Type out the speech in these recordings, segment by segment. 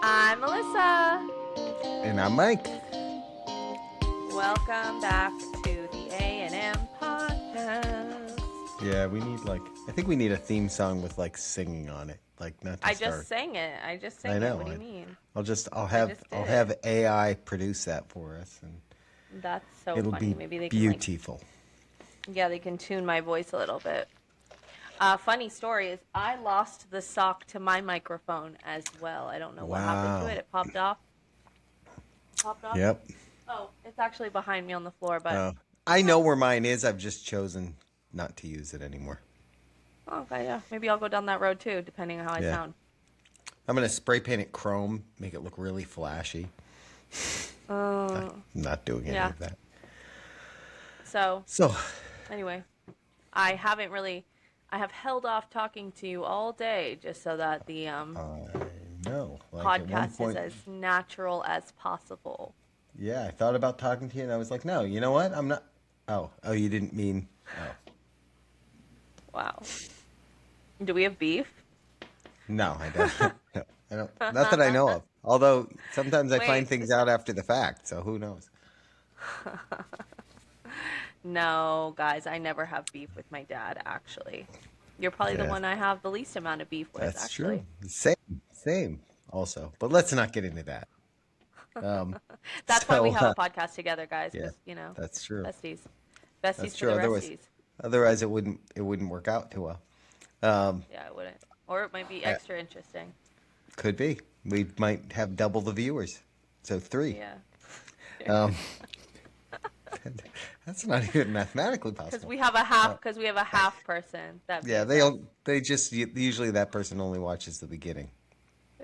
I'm Melissa. And I'm Mike. Welcome back to the A&M podcast. Yeah, I think we need a theme song with singing on it, not to I just start. sang it. I know. What do you mean? I'll I have just I'll did have it. AI produce that for us, and That's so it'll funny. be Maybe they can beautiful. they can tune my voice a little bit. Funny story is I lost the sock to my microphone as well. I don't know what happened to it. Wow. It popped off. Popped off. Yep. Oh, it's actually behind me on the floor, but Uh, I know where mine is. I've just chosen not to use it anymore. oh, okay, yeah. Maybe I'll go down that road too, depending on how I Yeah. sound. I'm gonna spray paint it chrome, make it look really flashy. Uh, I'm not doing any yeah. of that. So So, anyway, I have held off talking to you all day just so that the I know. At one podcast is point, as natural as possible. yeah, I thought about talking to you, and I was like, no, you know what? I'm not. Oh, you didn't mean. Oh, Wow. Do we have beef? no, I don't. No, I don't. Not that I know of. Although sometimes I find Wait, things out after the fact, so who knows? no, guys, I never have beef with my dad, actually. You're probably the Yeah, one I have the least amount of beef with, that's true. actually. Same. Also, but let's not get into that. Um, That's why we so have a podcast together, guys, yeah, because, that's true. besties. That's Besties for true. the Otherwise, resties. otherwise it wouldn't work out too well. Um, Yeah, it wouldn't. Or it might be uh, extra interesting. could be. We might have double the viewers, so three. Yeah. Um, that's not even mathematically Because possible. we have a Uh, half, because we have a half person that Yeah, views us. they just usually that person only watches the beginning.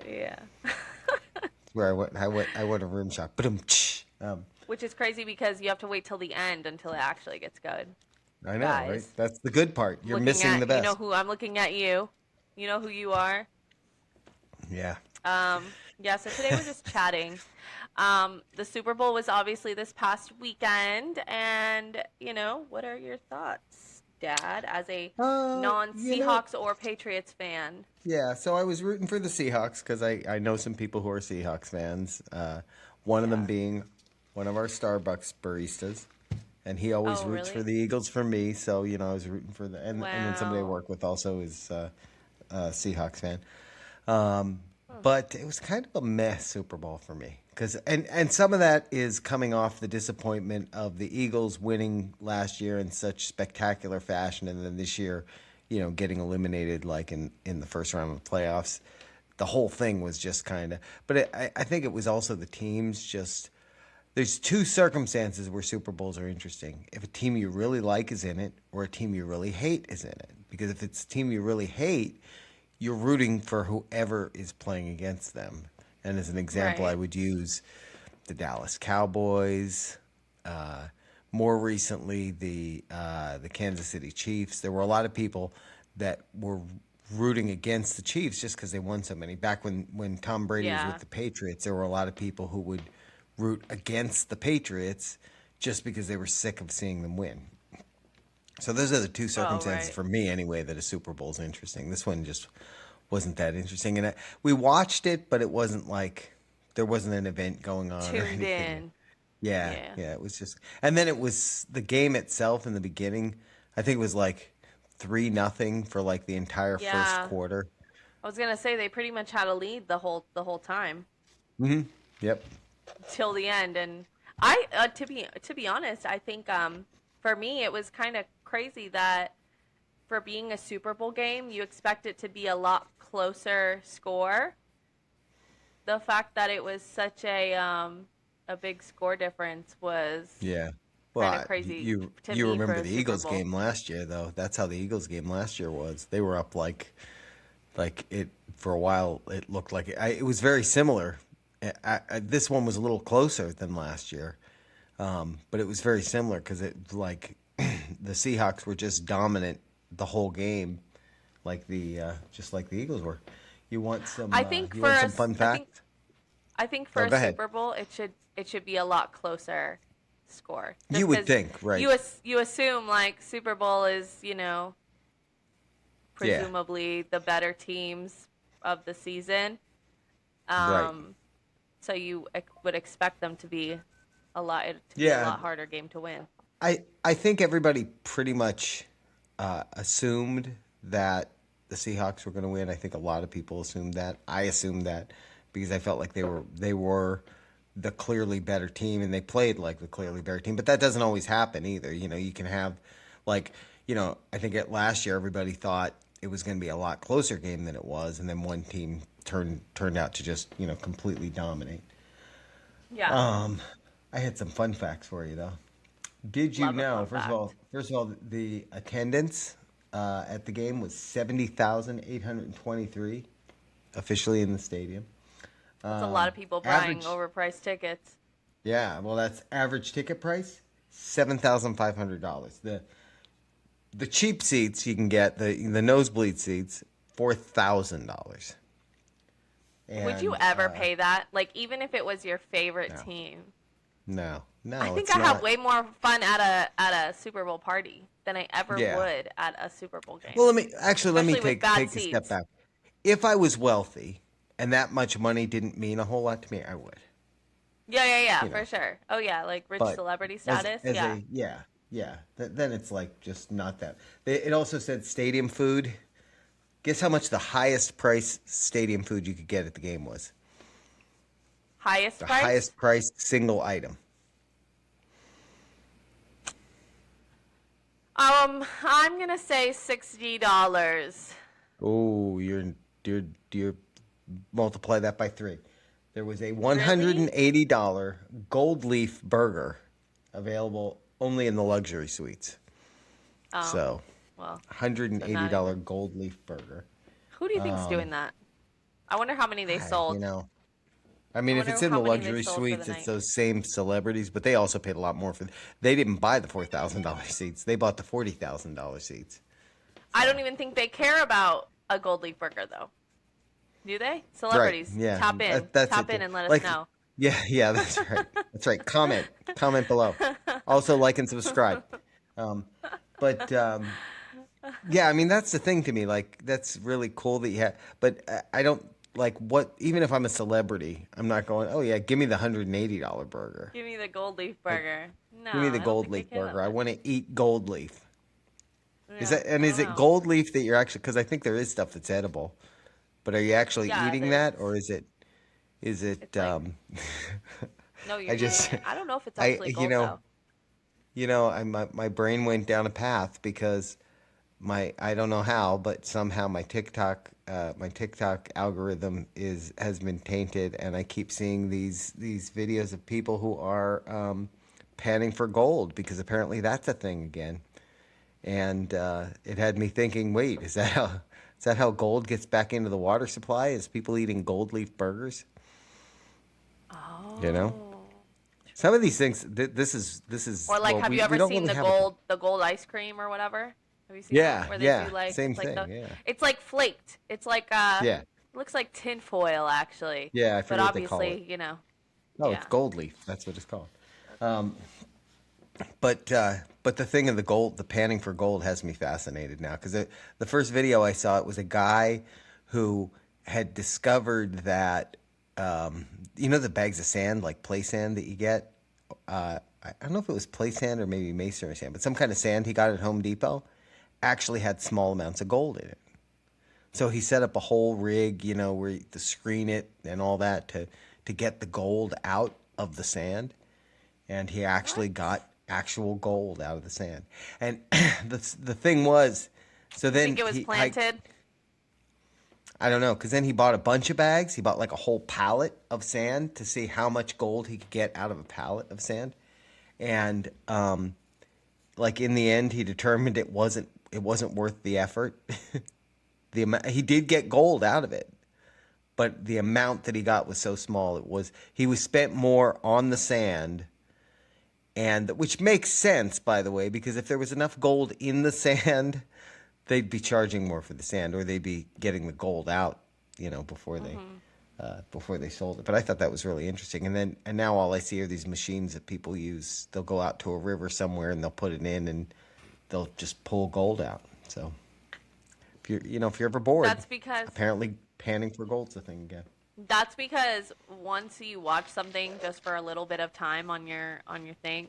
Yeah. Where I went a room shot. But Which is crazy because you have to wait till the end until it actually gets good. I know, right? Guys, That's the good part. You're looking missing the at, best. I'm looking at you. You know who you are. Yeah. Yeah, so today we're just chatting. The Super Bowl was obviously this past weekend, and, what are your thoughts, Dad, as a Uh, you know, non-Seahawks or Patriots fan? yeah. So I was rooting for the Seahawks because I know some people who are Seahawks fans. One of them Yeah. being one of our Starbucks baristas, and he always Oh, roots for really? the Eagles for me. So I was rooting for and then somebody I Wow. work with also is a Seahawks fan. Um, but it was kind of a mess Super Bowl for me because and some of that is coming off the disappointment of the Eagles winning last year in such spectacular fashion, and then this year, getting eliminated in the first round of the playoffs. The whole thing was just kind of, but I think it was also the teams just. There's two circumstances where Super Bowls are interesting. If a team you really like is in it, or a team you really hate is in it. Because if it's a team you really hate, you're rooting for whoever is playing against them. And as an example, I Right. would use the Dallas Cowboys. Uh, More recently, the Kansas City Chiefs. There were a lot of people that were rooting against the Chiefs just because they won so many. Back when Tom Brady was with Yeah. the Patriots, there were a lot of people who would root against the Patriots just because they were sick of seeing them win. So those are the two Oh, circumstances right. for me anyway that a Super Bowl is interesting. This one just wasn't that interesting, and we watched it, but it wasn't like there wasn't an event going on or Tuned anything. in. Yeah, Yeah. yeah, it was just, and then it was the game itself in the beginning. I think it was like 3-0 for the entire first Yeah. quarter. I was gonna say they pretty much had a lead the whole time Yep. till the end, and to be honest, I think for me it was kind of crazy that for being a Super Bowl game, you expect it to be a lot closer score. The fact that it was such a big score difference was Yeah. Well, kind of crazy to you me for remember a the Super Eagles Bowl. game last year though. That's how the Eagles game last year was. They were up like it for a while. It looked like it was very similar. This one was a little closer than last year, but it was very similar because it the Seahawks were just dominant the whole game, just like the Eagles were. You want some I think you for want some us, fun facts? I think for Oh, a go ahead. Super Bowl, it should be a lot closer score. You Just would because think, right? you assume like Super Bowl is Yeah. presumably the better teams of the season. Right. So you would expect them to be a Yeah. lot harder game to win. I think everybody pretty much assumed that the Seahawks were going to win. I think a lot of people assumed that. I assumed that because I felt like they were the clearly better team and they played like the clearly better team. But that doesn't always happen either. You know, you can have like I think last year everybody thought it was going to be a lot closer game than it was, and then one team turned out to just completely dominate. Yeah, Um, I had some fun facts for you though. Did you love a know? fun fact. First of all, the attendance at the game was 70,823 officially in the stadium. That's a lot of people buying Average, overpriced tickets. yeah. Well, that's average ticket price $7,500. The cheap seats you can get the nosebleed seats $4,000. Would you And ever pay that? Like, even if it was your favorite no, team? I no, think it's I have not. way more fun at a Super Bowl party than I ever Yeah. would at a Super Bowl game, Well, let me especially with take bad take a step seats. back. If I was wealthy and that much money didn't mean a whole lot to me, I would. Yeah, yeah, yeah, You for know, sure. Oh yeah, like rich but celebrity as status. as Yeah. a yeah yeah, then it's like just not that. It also said stadium food. Guess how much the highest price stadium food you could get at the game was? Highest The price? highest priced single item. I'm gonna say $60. Oh, you're multiply that by three. There was a Really? $180 gold leaf burger available only in the luxury suites. Oh, So, well, so not $180 even. gold leaf burger. Who do you think's doing that? I wonder how many they I, you sold. know, I I mean, if wonder it's in how the many they luxury sold for the suites, it's night. those same celebrities, but they also paid a lot more for. They didn't buy the $4,000 seats; they bought the $40,000 seats. I don't So, even think they care about a gold leaf burger though. Do they? right, Celebrities, yeah, that's it. tap in, and let us Like, know. yeah, that's right. That's right. Comment below. Also, like and subscribe. Um, but yeah, I mean that's the thing to me. Like that's really cool that you have. But I don't like what. Even if I'm a celebrity, I'm not going. Oh yeah, give me the $180 burger. Give me the gold leaf Like, burger. No, give me the I don't gold think they leaf care that burger. I much. want to eat gold leaf. Yeah, I Is don't it know. gold leaf that you're actually? Because I think there is stuff that's edible. But are you actually Yeah, eating there's. that, or is it? It's like no, you're I eating just it. I don't know if it's I actually gold though. my brain went down a path because I don't know how, but somehow my TikTok algorithm is has been tainted, and I keep seeing these videos of people who are panning for gold because apparently that's a thing again, and it had me thinking, wait, is that how gold gets back into the water supply? Is people eating gold leaf burgers? You know, Oh. some of these things. This Or is like, well, have you we ever don't seen really have a. the gold ice cream or whatever? Have you seen that? Yeah, Where they do yeah, like same it's like thing. Yeah, it's like flaked. It's like yeah, looks like tin foil actually, yeah. I but forget what they call it. obviously Oh, it's yeah. gold leaf. That's what it's called. That's But the thing of the gold, the panning for gold, has me fascinated now because the first video I saw it was a guy who had discovered that the bags of sand like play sand that you get. I don't know if it was play sand or maybe masonry sand, but some kind of sand he got at Home Depot actually had small amounts of gold in it. So he set up a whole rig, where to screen it and all that to get the gold out of the sand, and he actually what? got actual gold out of the sand. And the thing was, so You then think it was planted? I don't know, because then he bought a bunch of bags. He bought like a whole pallet of sand to see how much gold he could get out of a pallet of sand, and like in the end, he determined it wasn't worth the effort. He did get gold out of it, but the amount that he got was so small. He was spent more on the sand, and which makes sense, by the way, because if there was enough gold in the sand, they'd be charging more for the sand, or they'd be getting the gold out, Hmm. before they sold it. But I thought that was really interesting. And now all I see are these machines that people use. They'll go out to a river somewhere and they'll put it in and they'll just pull gold out. So if you're ever bored, That's because apparently panning for gold's a thing again. That's because once you watch something just for a little bit of time on your thing,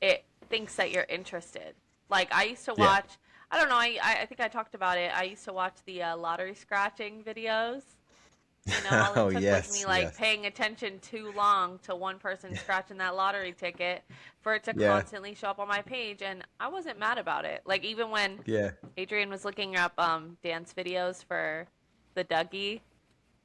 it thinks that you're interested. Like I used to Yeah. watch, I don't know, I think I talked about it. I used to watch the lottery scratching videos. All it Oh took was me yes, like yes. paying attention too long to one person scratching that lottery ticket for it to Yeah, constantly show up on my page, and I wasn't mad about it. Like even when yeah, Adrian was looking up dance videos for the Dougie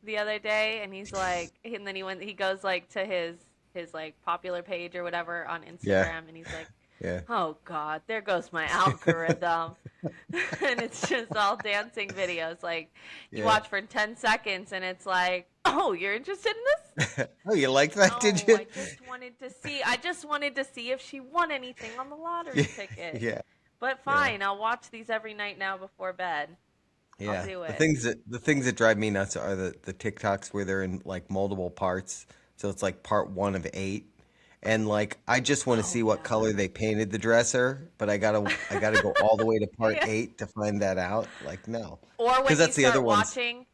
the other day, and he's like, and then he goes like to his like popular page or whatever on yeah, Instagram, and he's like, yeah, oh God, there goes my algorithm. And it's just all dancing videos. Like you yeah. watch for 10 seconds and it's like, oh, you're interested in this? Oh, you liked that, did No, you? I just wanted to see if she won anything on the Yeah, lottery ticket. yeah, But yeah, fine, I'll watch these every night now before bed. I'll yeah. do The it. things that the things that drive me nuts are the TikToks where they're in like multiple parts. So it's like part one of eight, and like I just want to Oh see what yeah. color they painted the dresser, but I gotta go all the way to part Yeah. eight to find that out. Like no, Or because when you that's the other start ones. watching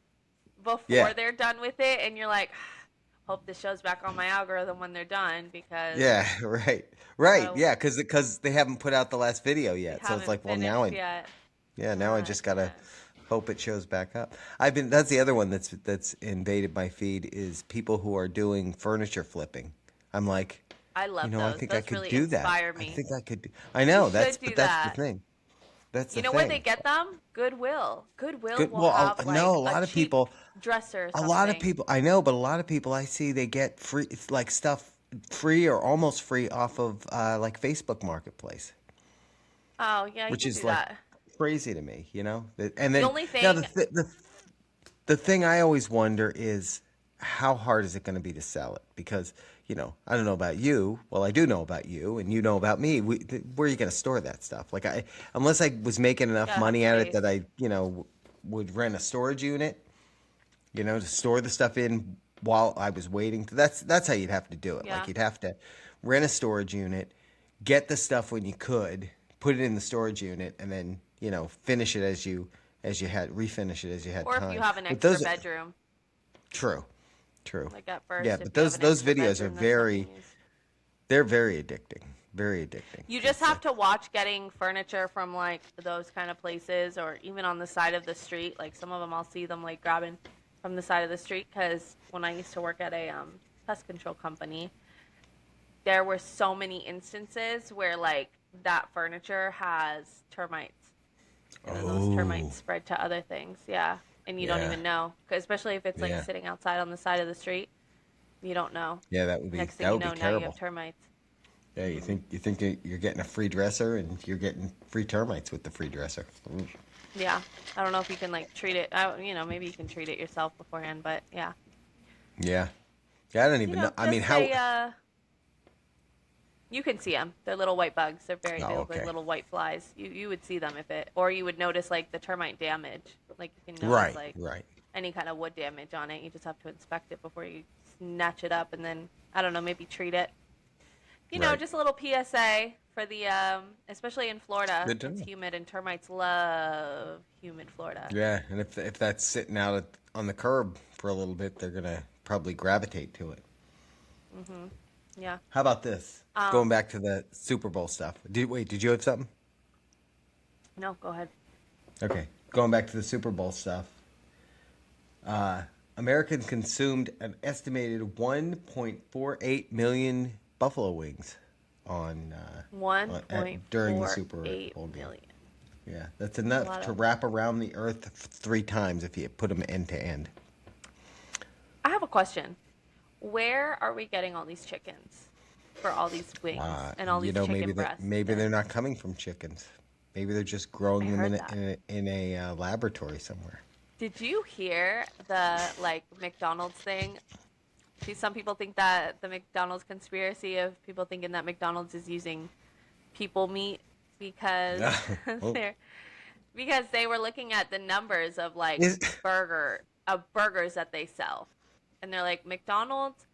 before Yeah, they're done with it and you're like, hope this shows back on my algorithm when they're done because yeah, right, right, uh, yeah, because they haven't put out the last video they yet. So it's haven't like, well, now finished I yet. yeah, now I God, just gotta yes. hope it shows back up. That's the other one that's invaded my feed is people who are doing furniture flipping. I'm like, I love I those. think I Those could really do that. inspire I me. think I could do, I You know should do but that's the that. thing. That's You the know where they thing. get them? Goodwill. Goodwill Good. will Well, have no, like a cheap dresser or a lot of something. people, I know, but a lot of people I see they get free, it's like stuff free or almost free off of like Facebook Marketplace, Oh, yeah, you which could is do like that. crazy to me, you know? And The then only now thing, the thing I always wonder is how hard is it going to be to sell it? Because, I don't know about you. Well, I do know about you, and you know about me. Where are you going to store that stuff? Like, unless I was making you enough gotta have money at it space. that I, would rent a storage unit, to store the stuff in while I was waiting. That's how you'd have to do it. Like, Yeah. you'd have to rent a storage unit, get the stuff when you could, put it in the storage unit, and then, finish it as you had refinish it as you had Or if you time. have an But extra those bedroom, true, true. like at Yeah, first, if but you have those an those extra videos are bedroom, that's something you use. they're very addicting. Very addicting. You just 'Cause, have to watch getting furniture from like those kind of places or even on the side of the street. Like some of them I'll see them like grabbing from the side of the street because when I used to work at a pest control company, there were so many instances where like that furniture has termites and then those oh, termites spread to other things. Yeah. And you don't yeah. even know, 'cause especially if it's like Yeah. sitting outside on the side of the street, you don't know. Yeah, that would be Next thing that you would be know, now you have terrible. termites. Yeah, you think you're getting a free dresser and you're getting free termites with the free dresser. Ooh. Yeah, I don't know if you can like treat it. Maybe you can treat it yourself beforehand, but yeah, Yeah. Yeah, I don't even know. I mean, just how you can see them. They're little white bugs. They Oh, look like okay. little white flies. You would see them if it, or you would notice like the termite damage. Like you can notice Right, like right. any kind of wood damage on it. You just have to inspect it before you snatch it up, and then I don't know, maybe treat it. Right. Just a little PSA for the especially in Florida. Good to It's know. humid and termites love humid Florida. Yeah, and if that's sitting out on the curb for a little bit, they're gonna probably gravitate to it. Mhm. Yeah. How about this? Going Um. back to the Super Bowl stuff. Did you have something? No, go ahead. Okay. Going back to the Super Bowl stuff. Americans consumed an estimated 1.48 million buffalo wings One point during the four Super eight Bowl game. million. Yeah, that's A enough lot to of. wrap around the earth three times if you put them end to end. I have a question. Where are we getting all these chickens for all these wings and all these Maybe chicken breasts? maybe they're And not coming from chickens. Maybe they're just I growing them heard that. in a laboratory somewhere. Did you hear the like McDonald's thing? See, some people think that the McDonald's conspiracy of people thinking that McDonald's is using people meat because Oh, they're because they were looking at the numbers of like is, burgers that they sell. And they're like McDonald's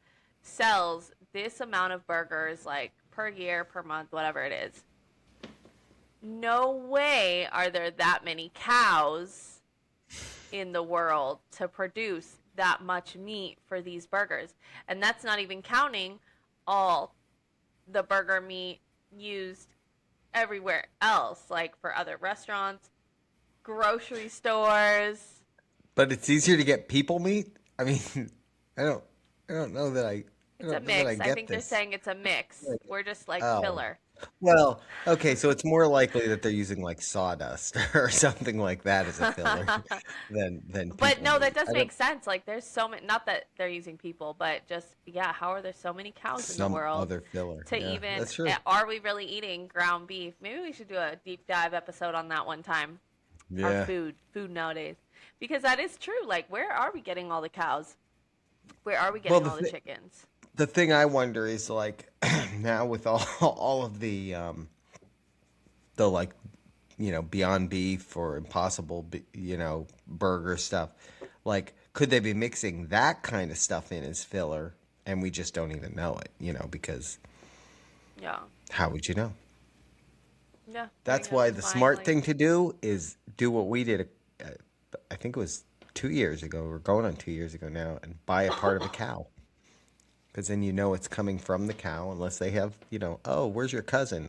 sells this amount of burgers like per year, per month, whatever it is. No way are there that many cows in the world to produce that much meat for these burgers. And that's not even counting all the burger meat used everywhere else, like for other restaurants, grocery stores. But it's easier to get people meat. I mean, I don't, I don't know that I It's a don't know that I mix. I get think they're this. saying it's a mix. We're just like Oh, filler. well, okay, so it's more likely that they're using like sawdust or something like that as a filler than But people no, that meat. does I don't make sense. Like, there's so many, not that they're using people, but just, yeah, how are there so many cows in the some world other filler. to Yeah, even, that's true. are we really eating ground beef? Maybe we should do a deep dive episode on that one time. Our Yeah. food nowadays. Because that is true. Like, where are we getting all the cows? Where are we Well, getting all the chickens? the thing I wonder is like now with all of the like Beyond Beef or Impossible burger stuff, like could they be mixing that kind of stuff in as filler and we just don't even know it, because Yeah. how would you know? Yeah. Putting That's them why in the fine, smart like, thing to do is do what we did. I think it was 2 years ago. We're going on 2 years ago now, and buy a part of a cow, because then you know it's coming from the cow, unless they have, oh, where's your cousin?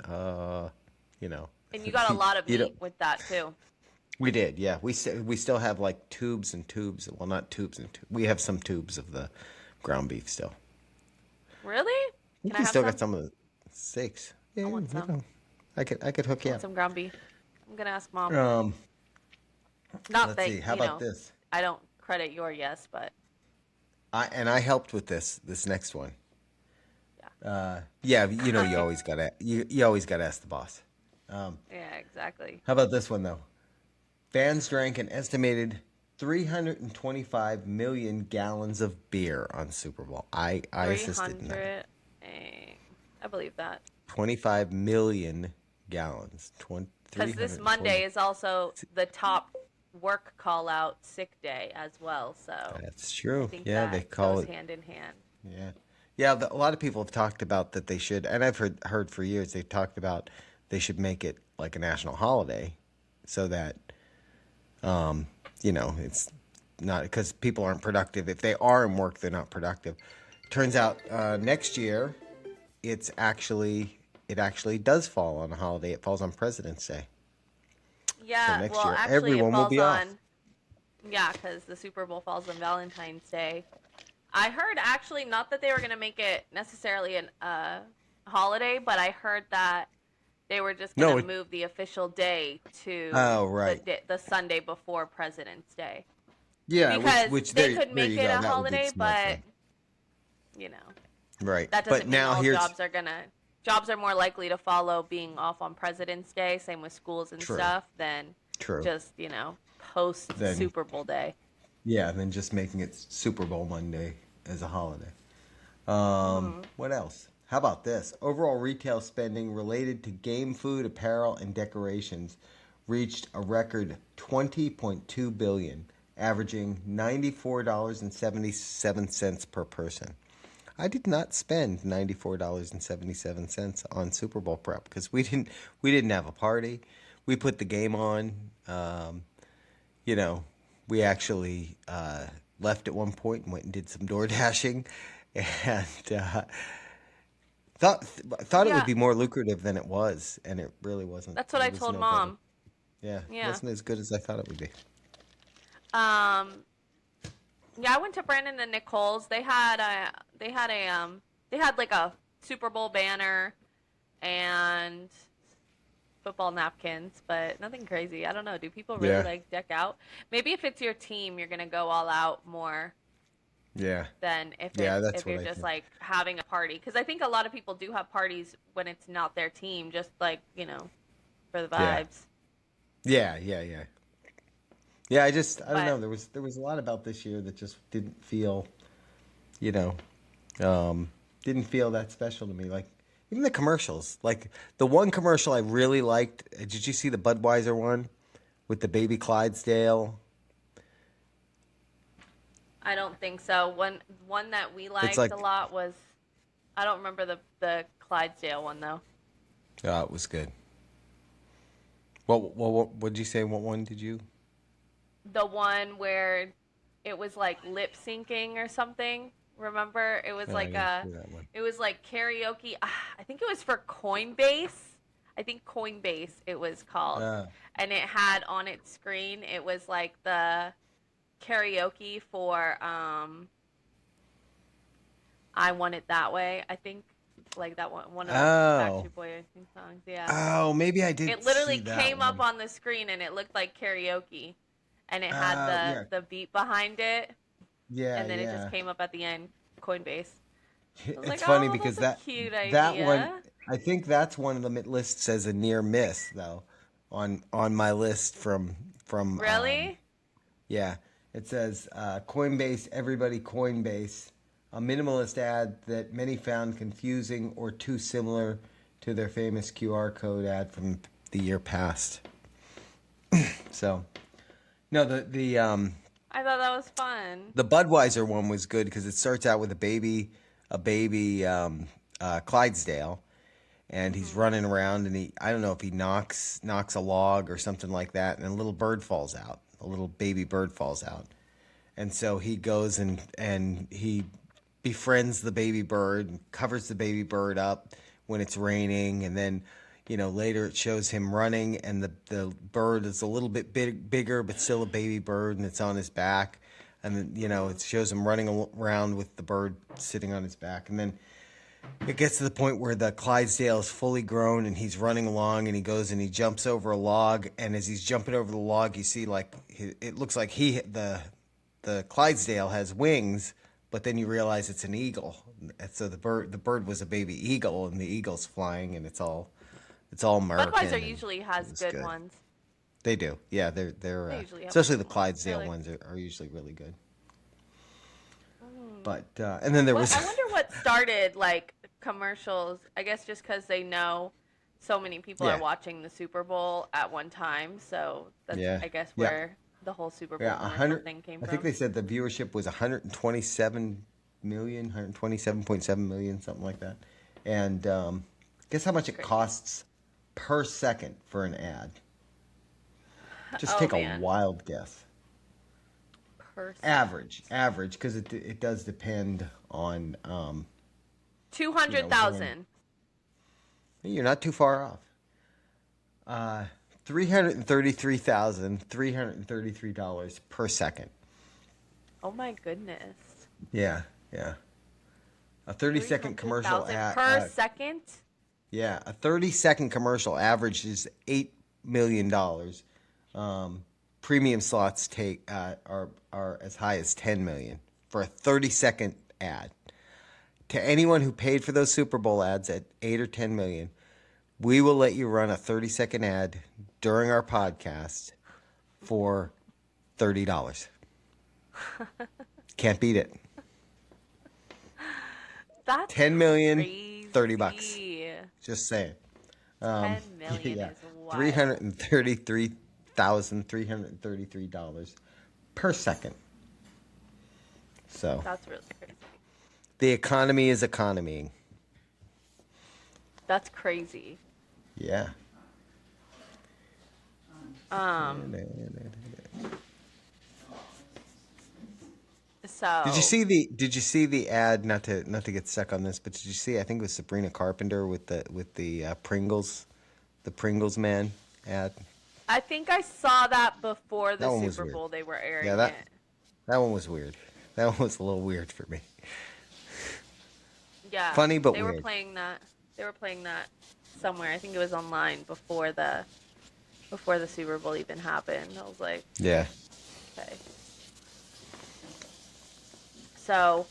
You know, and you got a lot of you know. meat with that too. We did, yeah. We still have like tubes and tubes. Well, not tubes and tubes. We have some tubes of the ground beef still. Really? I Can think I we have still got some? some of the steaks. Yeah, I want some. I could hook I you want up. some ground beef. I'm gonna ask mom. Um, Not let's that, see. How about this? I don't credit your yes, but I helped with this next one. yeah. Yeah, you always gotta you always gotta ask the boss. Yeah, exactly. How about this one though? Fans drank an estimated 325 million gallons of beer on Super Bowl. I assisted in that. 300. I believe that. 25 million gallons. Because this 320. Monday is also the top work call out sick day as well. So That's I true. think Yeah, they that call goes it. hand in hand. Yeah, yeah. A lot of people have talked about that they should, and I've heard for years they've talked about they should make it like a national holiday, so that it's not because people aren't productive. If they are in work, they're not productive. Turns out next year, it actually does fall on a holiday. It falls on President's Day. So Yeah, next well, year, actually, it everyone will falls be off. on, yeah, because the Super Bowl falls on Valentine's Day. I heard actually not that they were going to make it necessarily an holiday, but I heard that they were just going No, to move the official day to oh right, the Sunday before President's Day yeah. Which because which they there could there make you it go. a That would be the holiday, smart but thing. you know Right, that but doesn't mean now all here's jobs are more likely to follow being off on President's Day, same with schools and true, stuff, than true. just post Then Super Bowl day. yeah, then just making it Super Bowl Monday as a holiday. Hmm. What else? How about this? Overall retail spending related to game food, apparel, and decorations reached a record 20.2 billion, averaging $94.77 per person. I did not spend $94.77 on Super Bowl prep because we didn't have a party. We put the game on. You know, we actually left at one point and went and did some door dashing, and thought it would Yeah, be more lucrative than it was, and it really wasn't. that's what I It was told no better. mom. Yeah, it Yeah. wasn't as good as I thought it would be. Um. Yeah, I went to Brandon and Nicole's. They had like a Super Bowl banner and football napkins, but nothing crazy. I don't know. Do people really Yeah, like deck out? Maybe if it's your team, you're gonna go all out more yeah, than yeah. That's if what you're I just think. like having a party. Because I think a lot of people do have parties when it's not their team, just like for the Yeah, vibes. yeah, yeah, yeah. Yeah, I don't But know. There was a lot about this year that just didn't feel, you know, um, didn't feel that special to me. Like even the commercials. Like the one commercial I really liked. Did you see the Budweiser one with the baby Clydesdale? I don't think so. One that we It's liked a like, lot was I don't remember the Clydesdale one though. oh, it was good. What did you say? What one did you? The one where it was like lip syncing or something. Remember? I didn't see that one. It was like karaoke. I think it was for Coinbase. I think Coinbase it was called. Uh, And it had on its screen, it was like the karaoke for I Want It That Way. I think like that one of the oh, Backstreet Boys songs. Yeah. oh, maybe I did It see literally that came up one. on the screen and it looked like karaoke. And it had Yeah, the beat behind it yeah, and then it just yeah. came up at the end, Coinbase. I was like, It's funny "Oh, because that's a cute that one, idea." I think that's one of the lists as a near miss though, on my list from Really? yeah. It says Coinbase, everybody Coinbase, a minimalist ad that many found confusing or too similar to their famous QR code ad from the year past. So no, I thought that was fun. the Budweiser one was good because it starts out with a baby Clydesdale, and he's Mhm. running around, and I don't know if he knocks a log or something like that, and a little bird falls out, a little baby bird falls out, and so he goes and he befriends the baby bird and covers the baby bird up when it's raining, and then later it shows him running, and the bird is a little bit bigger, but still a baby bird, and it's on his back, and then Mhm. it shows him running around with the bird sitting on his back, and then it gets to the point where the Clydesdale is fully grown and he's running along and he goes and he jumps over a log, and as he's jumping over the log you see like it looks like the Clydesdale has wings, but then you realize it's an eagle. And so the bird was a baby eagle, and the eagle's flying, and it's all American, Budweiser and usually it has was good good. ones. They do, yeah. They're They usually have especially good the ones. They're Clydesdale like, ones are usually really good. mm. But and then there What was I wonder what started like commercials. I guess just because they know so many people are yeah, watching the Super Bowl at one time, so that's yeah, I guess yeah. where the whole Super Bowl Yeah, commercial thing came I think from. they said the viewership was 127 million, 127.7 million, something like that. And guess how much That's it crazy. costs per second for an ad? Just Oh take a man, wild guess. per second. Average, because it does depend on Two you hundred know when. thousand. You're not too far off. 333,333 per second. Oh my goodness. Yeah, yeah. A 30-second Three hundred commercial thousand ad. per second. Yeah, a 30-second commercial average is $8 million. Premium slots are as high as 10 million for a 30-second ad. To anyone who paid for those Super Bowl ads at 8 or 10 million, we will let you run a 30-second ad during our podcast for $30. Can't beat it. That's 10 million, $30. crazy. Just saying. 10 million Yeah, is three wild. hundred and thirty-three thousand $333 per second. So That's really crazy. the economy is economying. That's crazy. Yeah. Um, Did you so see the ad? Not to get stuck on this, but did you see? I think it was Sabrina Carpenter with the Pringles, the Pringles man ad. I think I saw that before That the one was Super weird. Bowl they were Yeah, airing that it. that one was weird. That one was a little weird for me. Yeah, Funny but they were weird. playing that. They were playing that somewhere. I think it was online before the Super Bowl even happened. I was like, Yeah. okay. So,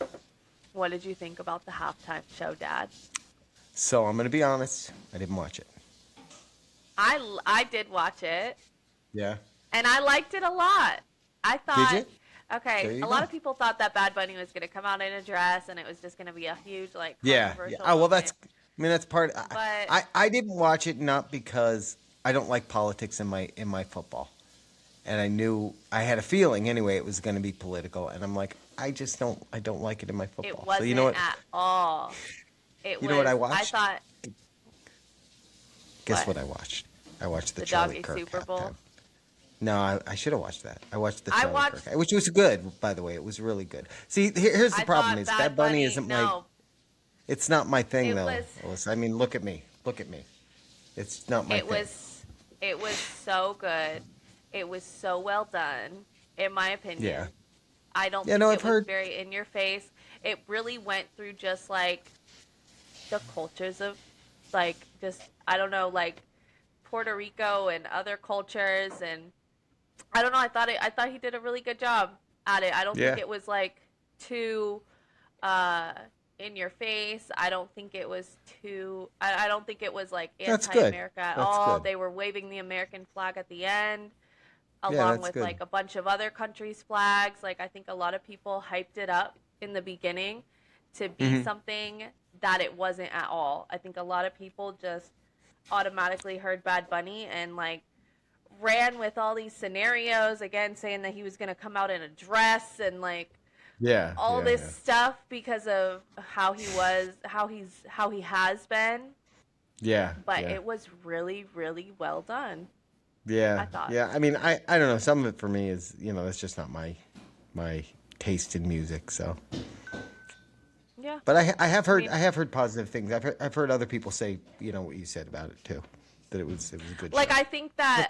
what did you think about the halftime show, Dad? So I'm gonna be honest. I didn't watch it. I did watch it, Yeah. and I liked it a lot. I Did thought, you? There okay, you a lot go. of people thought that Bad Bunny was going to come out in a dress, and it was just going to be a huge, like, Yeah. Yeah. controversial Oh well, moment. that's part. But I didn't watch it not because I don't like politics in my football, and I knew I had a feeling anyway it was going to be political, and I'm like I don't like it in my it football. So you know wasn't what? at all. It You know what I I watched? thought, Guess what? what I watched? I watched the The Charlie Doggy Kirk Super Bowl? halftime. No, I should have watched that. I watched the I Charlie watched. Kirk, which was good, by the way. It was really good. See, here's the I problem: thought is Bad Bad Bunny Bunny. isn't my. No, It's not my thing, it though, was. Alyssa. I mean, look at me. Look at me. It's not my It thing. was. It was so good. It was so well done, in my Yeah. opinion. I don't Yeah. No, think I've it was heard. very in your face. It really went through just like the cultures of, like, just, I don't know, like Puerto Rico and other cultures, and I don't know. I thought he did a really good job at it. I don't think Yeah. it was like too uh in your face. I don't think it was too. I don't think it was like That's good. anti-America at That's all. good. They were waving the American flag at the end, Yeah, along that's with good. like a bunch of other countries' flags. Like I think a lot of people hyped it up in the beginning to be Hmm. something that it wasn't at all. I think a lot of people just automatically heard Bad Bunny and like ran with all these scenarios again, saying that he was going to come out in a dress and like Yeah. all Yeah. this Yeah. stuff because of how he was, how he has been. Yeah. But Yeah. it was really, really well done, I Yeah. thought. Yeah. I mean, I don't know. Some of it for me is, that's just not my taste in music. So, Yeah. but I have I heard mean, positive things. I've heard other people say, what you said about it too, that it was a good like show. I Looked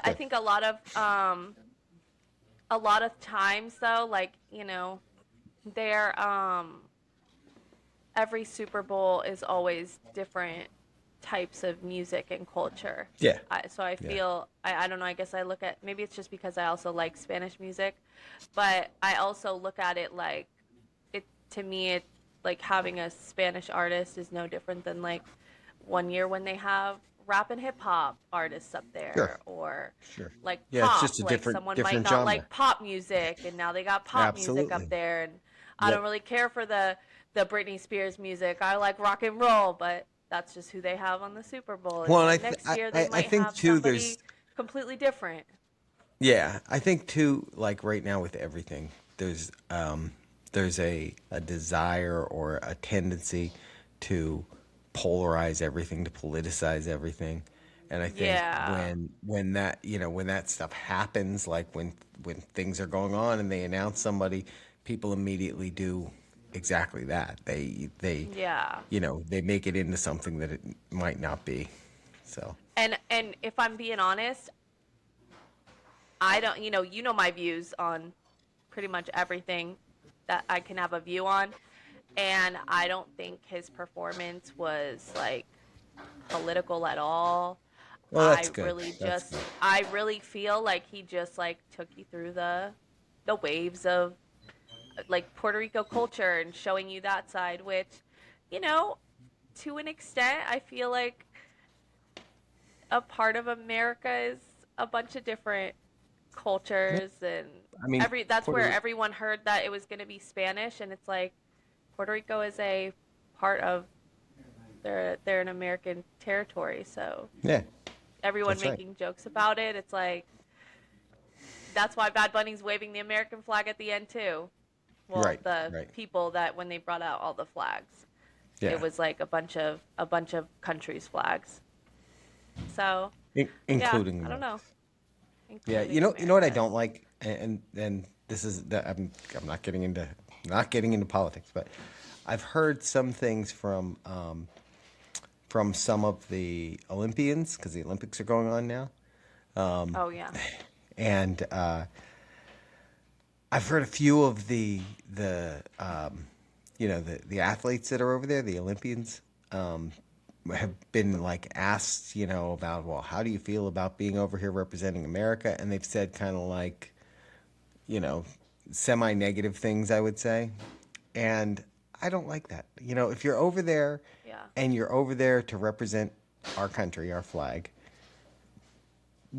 good. think a lot of times though, like, they're every Super Bowl is always different types of music and culture. Yeah. So I Yeah. feel, I don't know, I guess I look at, maybe it's just because I also like Spanish music, but I also look at it like, it, to me, it, like having a Spanish artist is no different than like one year when they have rap and hip hop artists up Sure. there, or Sure. like Yeah. It's pop, just a like different someone might different not genre. like pop music and now they got pop music up Absolutely. there, and I don't Yep. really care for the Britney Spears music. I like rock and roll, but that's just who they have on the Super Bowl, and Well, and then next year they I might think have too. somebody completely different. I think too. Like right now with everything, there's a desire or a tendency to polarize everything, to politicize everything, and I think Yeah. when that stuff happens, like when things are going on and they announce somebody, people immediately do exactly that. Yeah. They make it into something that it might not be. So And if I'm being honest, I don't, you know my views on pretty much everything that I can have a view on, and I don't think his performance was like political at all. well, that's good. That's good. I really feel like he just like took you through the waves of like Puerto Rico culture and showing you that side, which, you know, to an extent, I feel like a part of America is a bunch of different Yeah. cultures, and I mean, that's Puerto where Rico. everyone heard that it was going to be Spanish, and it's like Puerto Rico is a part of, they're an American territory, so Yeah, everyone that's right. making jokes about it, it's like that's why Bad Bunny's waving the American flag at the end too. Well, Right, the right. people that when they brought out all the flags, it Yeah, was like a bunch of countries' flags. So yeah, including I don't know, America's. Yeah, including you know what I America's. don't like, and this is that I'm not getting into politics, but I've heard some things from some of the Olympians because the Olympics are going on now, Oh yeah, and I've heard a few of the athletes that are over there, the Olympians, have been like asked, about, well, how do you feel about being over here representing America? And they've said kind of like, you know, semi-negative things, I would say. And I don't like that. If you're over there yeah, and you're over there to represent our country, our flag,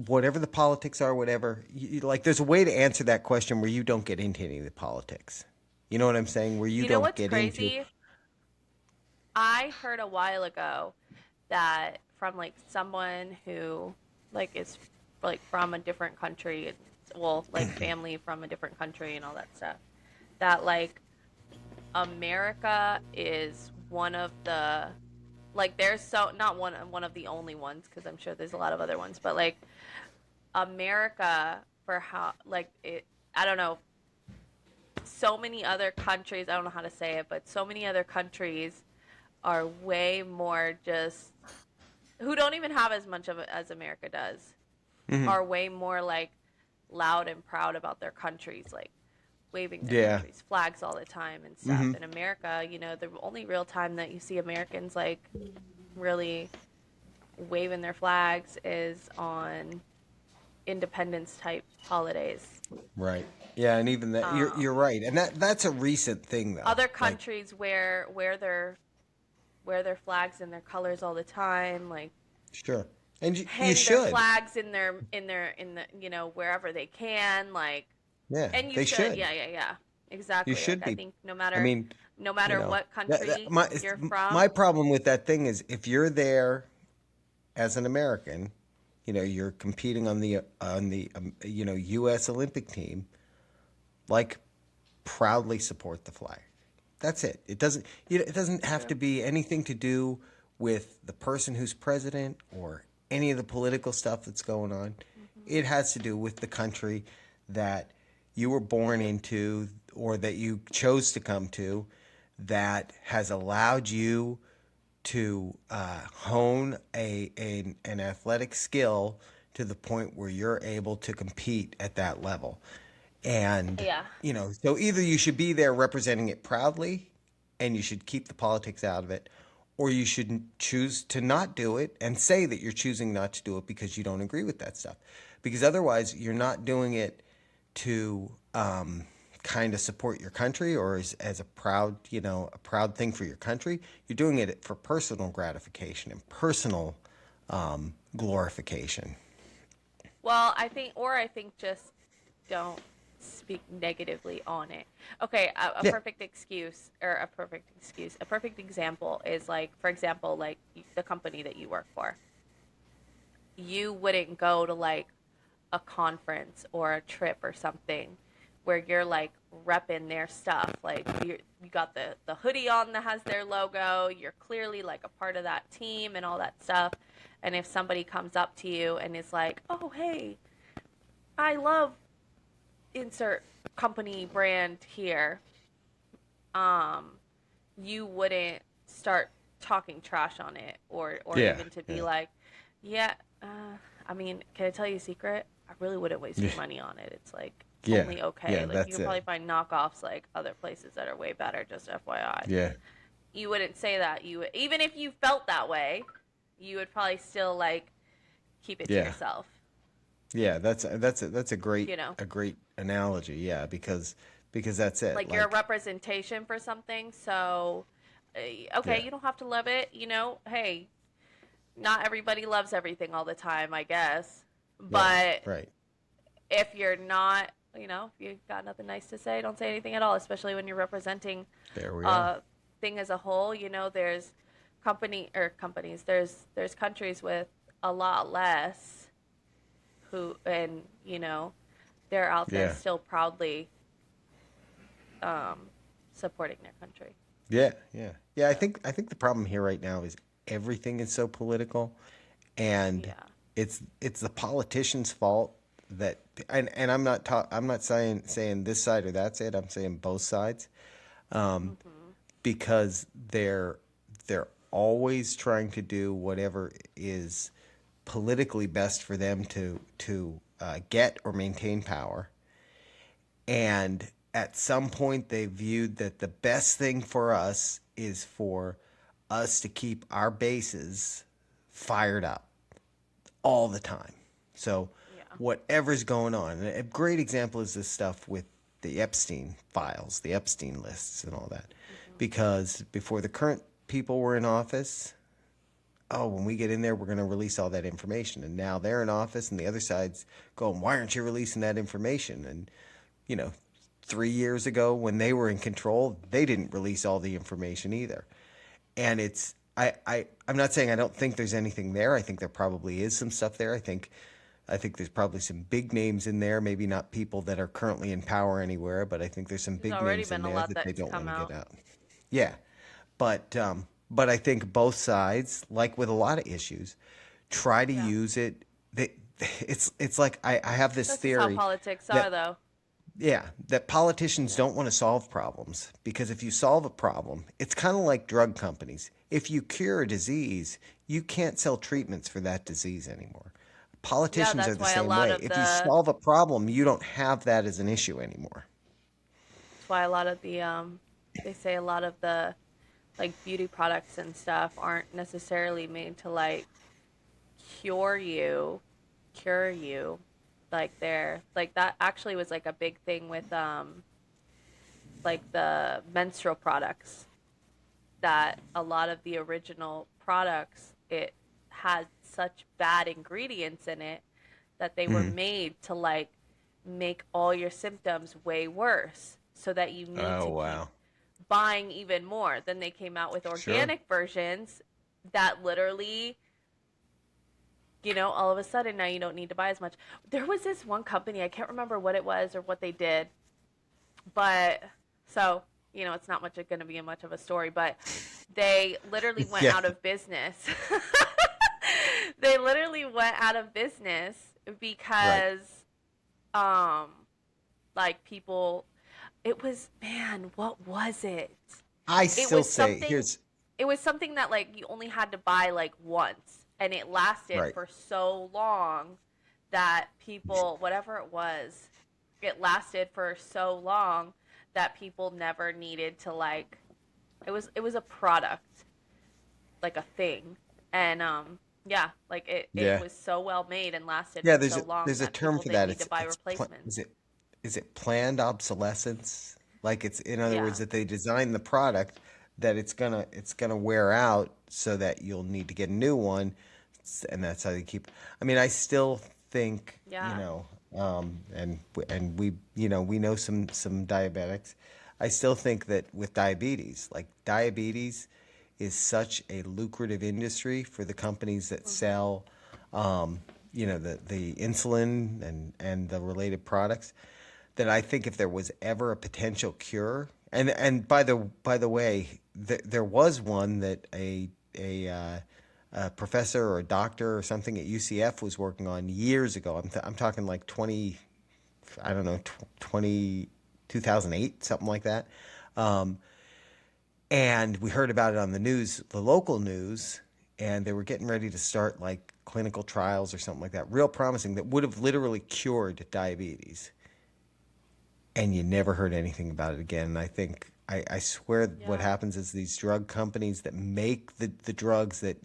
whatever the politics are, whatever, like there's a way to answer that question where you don't get into any of the politics. You know what I'm saying? Where you you know don't what's get into, crazy? I heard a while ago that from like someone who like is like from a different country, well, like family from a different country and all that stuff, that like America is one of the, like there's so not one of the only ones, because I'm sure there's a lot of other ones, but like America, for how like it. I don't know. So many other countries. I don't know how to say it, but so many other countries are way more just who don't even have as much of it as America does. Hmm. Are way more like loud and proud about their countries, like waving their Yeah. country's flags all the time and stuff. Hmm. In America, the only real time that you see Americans like really waving their flags is on independence type holidays. Right. Yeah, and even that you're Um, right. And that's a recent thing though. Other Like, countries wear their flags and their colors all the time, like sure. And you hang their should. flags in the wherever they can, like, Yeah, and you they should, should. yeah, You exactly. Like should I be. think I mean, no you matter know, what country my you're my from. problem with that thing is if you're there as an American, you're competing on the U.S. Olympic team, like proudly support the flag. That's it. It doesn't have True. to be anything to do with the person who's president or any of the political stuff that's going on. Hmm. It has to do with the country that you were born into or that you chose to come to that has allowed you to hone an athletic skill to the point where you're able to compete at that level. And, Yeah. so either you should be there representing it proudly and you should keep the politics out of it, or you should choose to not do it and say that you're choosing not to do it because you don't agree with that stuff. Because otherwise, you're not doing it to kind of support your country or as a proud thing for your country. You're doing it for personal gratification and personal glorification. Well, I think just don't speak negatively on it. Okay, a Yeah. perfect excuse or a perfect example is like, for example, like the company that you work for. You wouldn't go to like a conference or a trip or something where you're like repping their stuff. Like you got the hoodie on that has their logo. You're clearly like a part of that team and all that stuff. And if somebody comes up to you and is like, "Oh, hey, I love insert company brand here," um, you wouldn't start talking trash on it, or Yeah. even to be Yeah. like, yeah, I mean, can I tell you a secret? I really wouldn't waste Yeah. your money on it. It's like Yeah. only okay. Yeah. Like you That's can it. probably find knockoffs like other places that are way better, just FYI. Yeah. You wouldn't say that. Even if you felt that way, you would probably still like keep it to Yeah. yourself, Yeah. That's a great you know? a great analogy. Yeah, because that's it. Like you're a Like, representation for something, so okay, yeah. you don't have to love it, hey, not everybody loves everything all the time, I guess. Right. But Right. if you're not, if you've got nothing nice to say, don't say anything at all, especially when you're representing There we are. a thing as a whole. There's companies, there's countries with a lot less who, and they're out there Yeah. still proudly um, supporting their country. Yeah. Yeah. Yeah. I So, think I think the problem here right now is everything is so political, and yeah. it's the politicians' fault that and I'm not saying this side or that side. I'm saying both sides. Hmm. Because they're always trying to do whatever is politically best for them to get or maintain power. And at some point, they viewed that the best thing for us is for us to keep our bases fired up all the time. So Yeah. whatever's going on, and a great example is this stuff with the Epstein files, the Epstein lists, and all that. Hmm. Because before the current people were in office, oh, when we get in there, we're going to release all that information. And now they're in office, and the other side's going, why aren't you releasing that information? And you know, 3 years ago when they were in control, they didn't release all the information either. And I'm not saying I don't think there's anything there. I think there probably is some stuff there. I think there's probably some big names in there, maybe not people that are currently in power anywhere, but I think there's some There's big already names in been a there lot that they that's don't want come to get out. out. Yeah. But I think both sides, like with a lot of issues, try to Yeah. use it. it's like I have this This is how theory politics are, that though. yeah, that politicians Yeah. don't want to solve problems because if you solve a problem, it's kind of like drug companies. If you cure a disease, you can't sell treatments for that disease anymore. Yeah, Politicians are that's the why a same lot way. of If you the solve a problem, you don't have that as an issue anymore. that's why a lot of the they say a lot of the like beauty products and stuff aren't necessarily made to like cure you, cure you. Like they're like that actually was like a big thing with like the menstrual products that a lot of the original products it had such bad ingredients in it that they were Hmm. made to like make all your symptoms way worse so that you need Oh to keep wow. buying even more. Then they came out with Sure. organic versions that literally, all of a sudden now you don't need to buy as much. There was this one company, I can't remember what it was or what they did, but so, it's not much going to be much of a story, but they literally went Yeah. out of business. They literally went out of business Right. because um like people it was man, what was it? I It still was say something here's it was something that like you only had to buy like once and it lasted right. for so long that people whatever it lasted for so long that people never needed to like it was a product, like a thing. And yeah, like it Yeah. was so well made and lasted Yeah, for so long there's a that term people for didn't that. need to buy replacements. Is it planned obsolescence? Like it's in other words Yeah. that they design the product that it's gonna wear out so that you'll need to get a new one, and that's how they keep. I mean, I still think Yeah. and we know some diabetics. I still think that with diabetes, like diabetes is such a lucrative industry for the companies that Mhm. sell the insulin and the related products that I think if there was ever a potential cure, and by the way, there was one that a professor or a doctor or something at UCF was working on years ago. I'm talking like 20, I don't know, 20, 2008, something like that. Um, and we heard about it on the news, the local news, and they were getting ready to start like clinical trials or something like that, real promising, that would have literally cured diabetes. And you never heard anything about it again. And I swear what Yeah. happens is these drug companies that make the drugs that,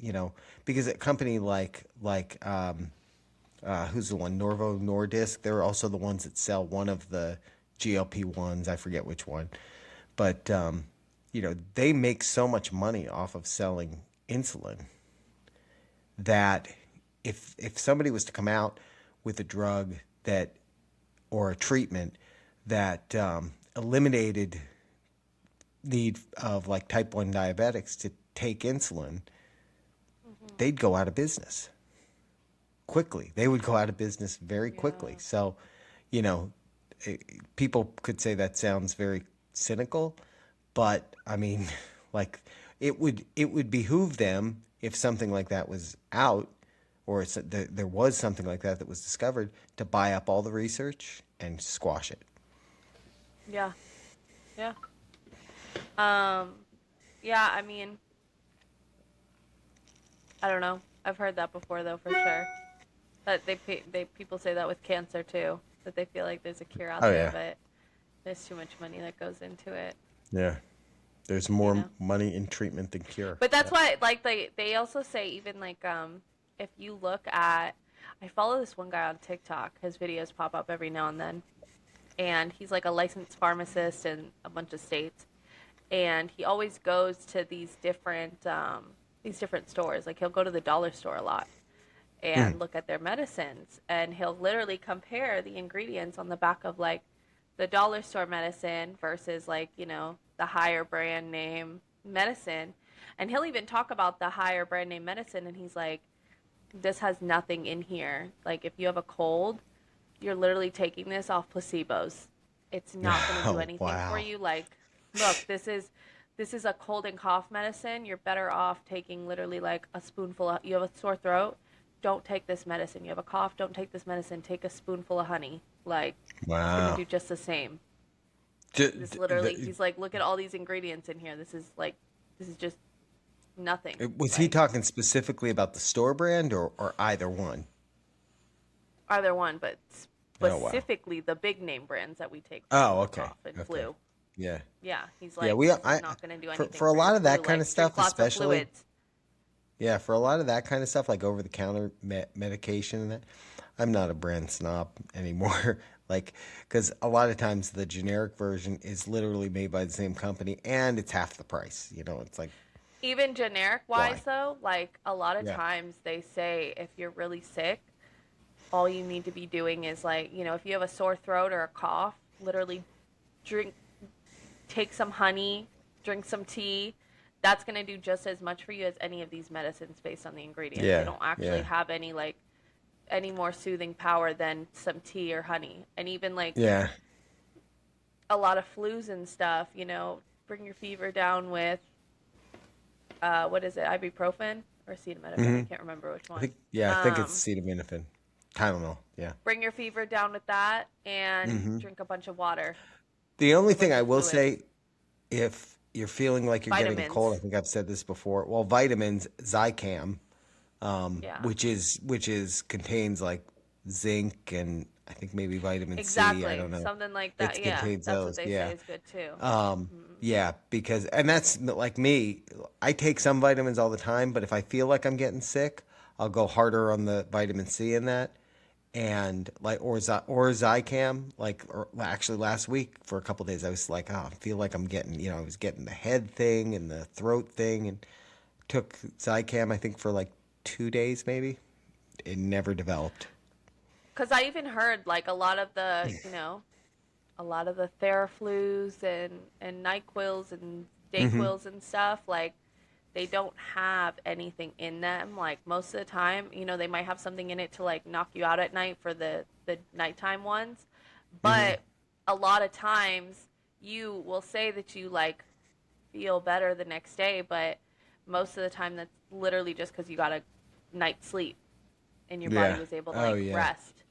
because a company who's the one, Norvo Nordisk, they're also the ones that sell one of the GLP-1s, I forget which one. But they make so much money off of selling insulin that if somebody was to come out with a drug that or a treatment that eliminated need of like type 1 diabetics to take insulin, Mhm. they'd go out of business quickly. They would go out of business very quickly. Yeah. So, you know, eh, people could say that sounds very cynical, but I mean, like it would behoove them if something like that was out or there was something like that that was discovered to buy up all the research and squash it. Yeah. Yeah. Um yeah, I mean, I don't know. I've heard that before though for sure. But they people say that with cancer too, that they feel like there's a cure out Oh there, yeah, but there's too much money that goes into it, yeah. There's you more know. money in treatment than cure. But that's Yeah. why like they also say even like if you look at I follow this one guy on TikTok. His videos pop up every now and then. And he's like a licensed pharmacist in a bunch of states. And he always goes to these different stores. Like he'll go to the dollar store a lot Mm. and look at their medicines and he'll literally compare the ingredients on the back of like the dollar store medicine versus like, the higher brand name medicine. And he'll even talk about the higher brand name medicine and he's like, this has nothing in here. Like if you have a cold, you're literally taking this off placebos. It's not going to do Oh anything for wow. you. Like, look, this is a cold and cough medicine. You're better off taking literally like a spoonful of, you have a sore throat, don't take this medicine. You have a cough, don't take this medicine. Take a spoonful of honey. Like, it's gonna Wow. do just the same. J- This d- literally, the- he's like, look at all these ingredients in here. This is just nothing. was he Like, talking specifically about the store brand or either one? either one, but Oh wow. specifically the big name brands that we take Oh, for okay. cough and Okay. flu. Yeah. Yeah, he's Yeah, like, we this is I not going to do for anything for a for your lot of flu. that kind of Like, drink stuff, lots of especially. fluids. Yeah, for a lot of that kind of stuff, like over the counter medication and that, I'm not a brand snob anymore. Like, because a lot of times the generic version is literally made by the same company and it's half the price. It's like, Even generic wise, why? though, like a lot of Yeah. times they say if you're really sick, all you need to be doing is like, if you have a sore throat or a cough, literally drink, take some honey, drink some tea. That's going to do just as much for you as any of these medicines based on the ingredients. They Yeah, don't actually yeah, have any more soothing power than some tea or honey. And even like yeah. a lot of flus and stuff, bring your fever down with what is it, ibuprofen or acetaminophen? I hmm can't remember which I one. think, yeah, I think it's Um, acetaminophen. Tylenol. Yeah. bring your fever down with that and hmm drink a bunch of water, The only drink a thing bunch I of will fluids, say, if you're feeling like you're getting a cold, I vitamins. think I've said this before. Well, vitamins, Zicam, Yeah, which is contains like zinc and I think maybe vitamin C. I exactly. don't know. Something like that. It Yeah, contains that's what those. they say Yeah. is good too. Yeah, because and that's like me. I take some vitamins all the time, but if I feel like I'm getting sick, I'll go harder on the vitamin C in that. And like or Zicam, actually last week for a couple days, I was like, oh, I feel like I'm getting, I was getting the head thing and the throat thing, and took Zicam I think for like 2 days maybe. It never developed. Because I even heard like a lot of the Theraflus and Nyquils and Hmm. Dayquils and stuff, like they don't have anything in them. Like most of the time, they might have something in it to like knock you out at night for the nighttime ones, Hmm. but a lot of times you will say that you like feel better the next day, but most of the time that's literally just because you got a night's sleep and your body Yeah. was able to Oh like yeah. rest.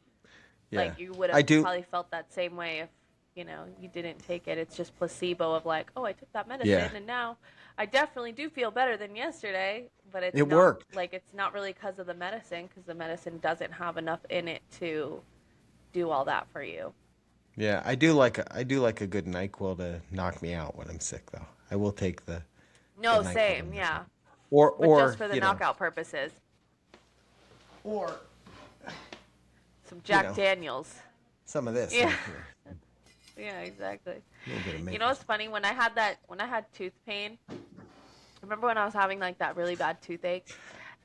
Yeah. Like you would I have do. probably felt that same way if you didn't take it. It's just placebo of like, oh, I took that Yeah. medicine and now I definitely do feel better than yesterday, but It worked. it's not really because of the medicine, because the medicine doesn't have enough in it to do all that for you. Yeah, I do like a good NyQuil to knock me out when I'm sick though. I will take the No, NyQuil same, to knock me. yeah, Or but just or for the you know knockout purposes. or Some you Jack know Daniels. some of this Yeah, right here, yeah, exactly. a little bit of You know Maker's. what's funny? When I had tooth pain, remember when I was having like that really bad toothache,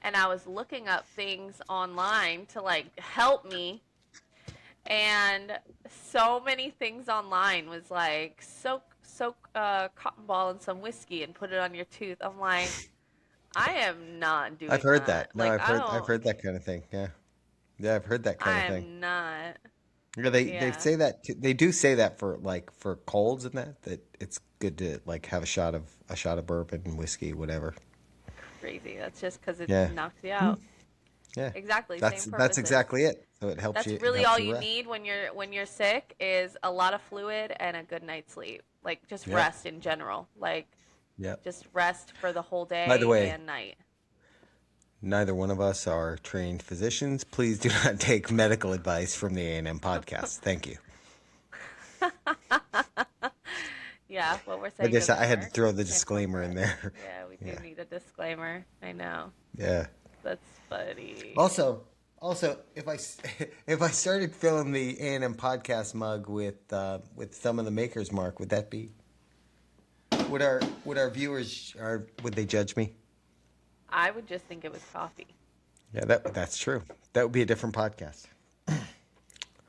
and I was looking up things online to like help me, and so many things online was like soak cotton ball in some whiskey and put it on your tooth. I'm like, I am not I've doing heard that. that. No, Like I've heard that kind of thing. Yeah, yeah, I've heard that kind I of thing. am not. Yeah, they Yeah, say that they do say that for colds and that it's good to like have a shot of bourbon and whiskey, whatever. crazy. That's just because it Yeah, knocks you out. yeah, Exactly, same that's purposes. exactly it. So That's it really helps all you you rest. need when you're sick is a lot of fluid and a good night's sleep. Like just Yep, rest in general. Like yep. just rest for the whole By the day way, and night. neither one of us are trained physicians. Please do not take medical advice from the A&M podcast. Thank you. Yeah, what we're I saying just doesn't I had to work. throw the Can't come disclaimer for in us. there. Yeah, we do Yeah, need a disclaimer. I know. yeah. That's funny. Also, if I started filling the A&M podcast mug with some of the Maker's Mark, would that be would our viewers would they judge me? I would just think it was coffee. Yeah, that's true. That would be a different podcast.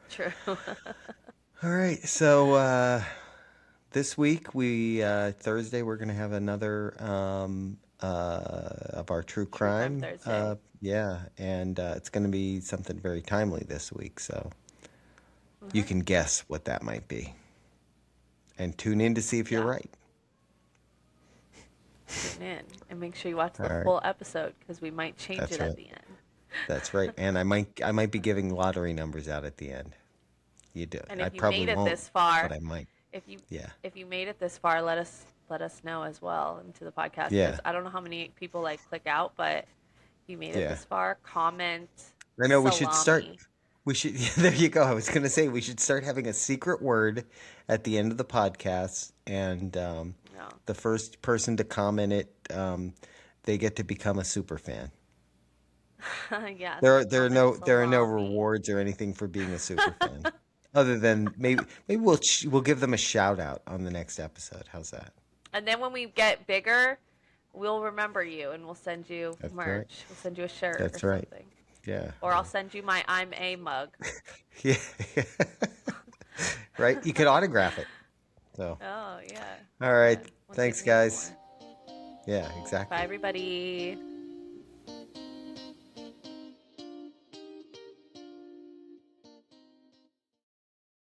True. All right, so this week Thursday we're gonna have another of our true True Crime crime. Thursday. Yeah, and it's gonna be something very timely this week, so you Hmm. can guess what that might be, and tune in to see if you're Yeah. right. Tune in and make sure you watch All the right, full episode because we might change that's it at right. the end. That's right. And I might be giving lottery numbers out at the end. You do. And I if you probably made it won't, this far, but I might. if you Yeah. if you made it this far, let us know as well into the podcast Yeah. because I don't know how many people like click out, but if you made it Yeah. this far, comment I know we should start. salami. We should. Yeah, there you go. I was going to say we should start having a secret word at the end of the podcast, and No. the first person to comment it, they get to become a super fan. Yes, There are no salami. rewards or anything for being a super fan, other than maybe we'll give them a shout out on the next episode. How's that? And then when we get bigger, we'll remember you and we'll send you That's right. merch. We'll send you a shirt or That's right. something. Yeah. Or I'll send you my I'm a mug. Yeah. Right. You could autograph it. So. Oh, yeah. All right. Yeah. Won't Thanks, take me guys. anymore. Yeah. Exactly. Bye, everybody.